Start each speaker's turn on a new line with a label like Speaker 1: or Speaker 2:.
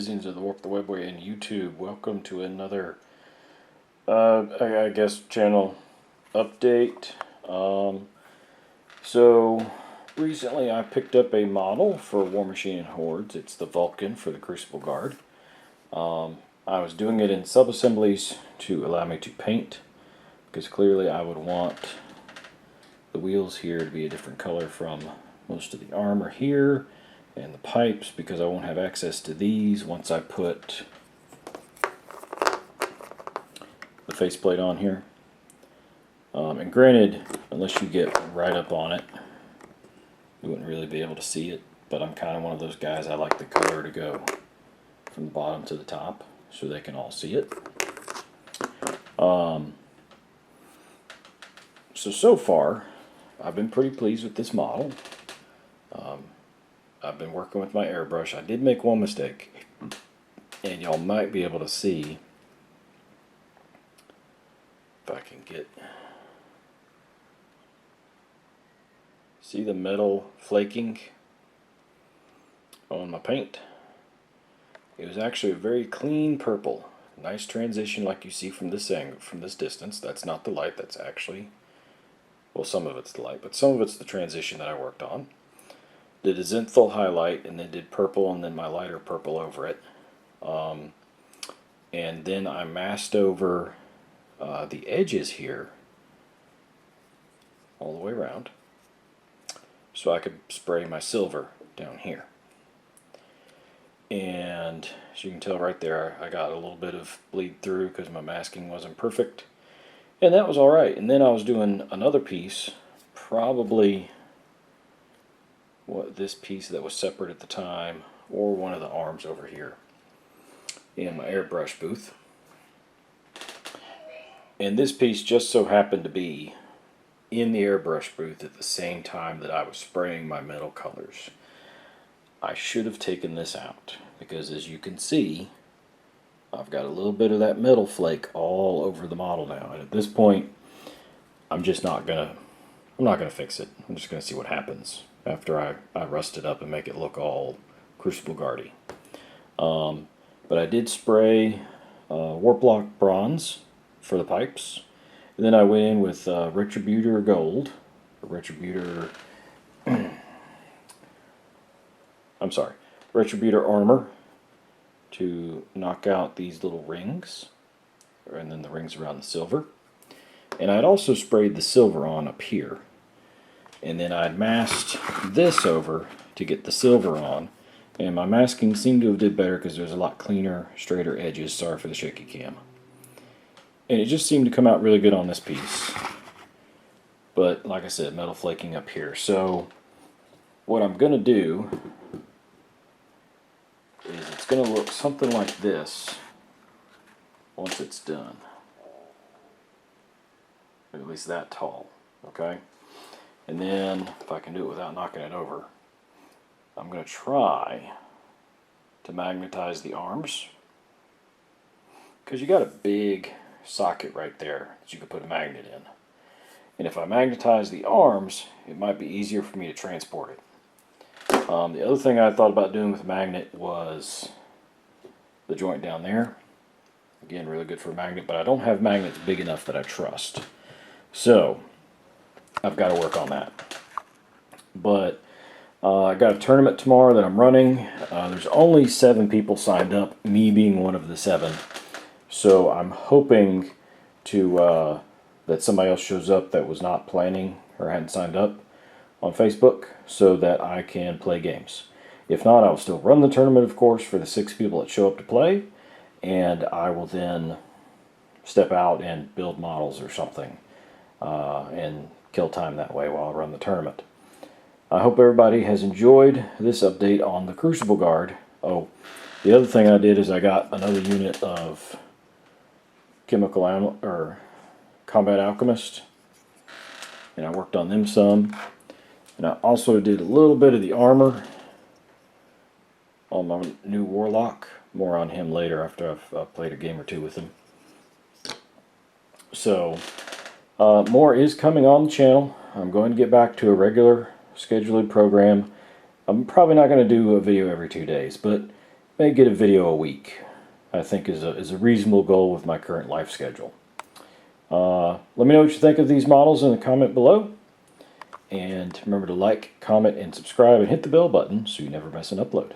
Speaker 1: netizens of the Warp the Webway and YouTube. Welcome to another, I guess, channel update. So recently I picked up a model for Warmachine and Hordes. It's the Vulcan for the Crucible Guard. I was doing it in sub-assemblies to allow me to paint, because clearly I would want the wheels here to be a different color from most of the armor here, and the pipes, because I won't have access to these once I put the faceplate on here. And granted, unless you get right up on it, you wouldn't really be able to see it, but I'm kind of one of those guys, I like the color to go from the bottom to the top so they can all see it. So far, I've been pretty pleased with this model. I've been working with my airbrush. I did make one mistake, and y'all might be able to see if I can see the metal flaking on my paint. It was actually a very clean purple. Nice transition like you see from this angle, from this distance. That's not the light, that's actually, well, some of it's the light, but some of it's the transition that I worked on. Did a zenithal highlight, and then did purple, and then my lighter purple over it. And then I masked over the edges here all the way around, so I could spray my silver down here. And as you can tell right there, I got a little bit of bleed through because my masking wasn't perfect. And that was alright. And then I was doing another piece, probably this piece that was separate at the time, or one of the arms over here in my airbrush booth. And this piece just so happened to be in the airbrush booth at the same time that I was spraying my metal colors. I should have taken this out, because as you can see, I've got a little bit of that metal flake all over the model now. And at this point, I'm not gonna fix it. I'm just gonna see what happens after I rust it up and make it look all Crucible Guardy. But I did spray Warplock Bronze for the pipes. And then I went in with Retributor Gold, Retributor Retributor Armor to knock out these little rings, and then the rings around the silver. And I'd also sprayed the silver on up here. And then I'd masked this over to get the silver on. And my masking seemed to have did better because there's a lot cleaner, straighter edges. Sorry for the shaky cam. And it just seemed to come out really good on this piece. But like I said, metal flaking up here. So what I'm going to do is it's going to look something like this once it's done. At least that tall. Okay? And then, if I can do it without knocking it over, I'm going to try to magnetize the arms, because you got a big socket right there that you could put a magnet in. And if I magnetize the arms, it might be easier for me to transport it. The other thing I thought about doing with a magnet was the joint down there. Again, really good for a magnet, but I don't have magnets big enough that I trust. So I've got to work on that. But I got a tournament tomorrow that I'm running. There's only 7 people signed up, me being one of the 7. So I'm hoping to that somebody else shows up that was not planning or hadn't signed up on Facebook, so that I can play games. If not, I'll still run the tournament, of course, for the 6 people that show up to play, and I will then step out and build models or something, and kill time that way while I run the tournament. I hope everybody has enjoyed this update on the Crucible Guard. Oh, the other thing I did is I got another unit of Combat Alchemist, and I worked on them some. And I also did a little bit of the armor on my new Warlock. More on him later after I've played a game or two with him. So, more is coming on the channel. I'm going to get back to a regular scheduled program. I'm probably not going to do a video every 2 days, but may get a video a week. I think is a reasonable goal with my current life schedule. Let me know what you think of these models in the comment below. And remember to like, comment, and subscribe, and hit the bell button so you never miss an upload.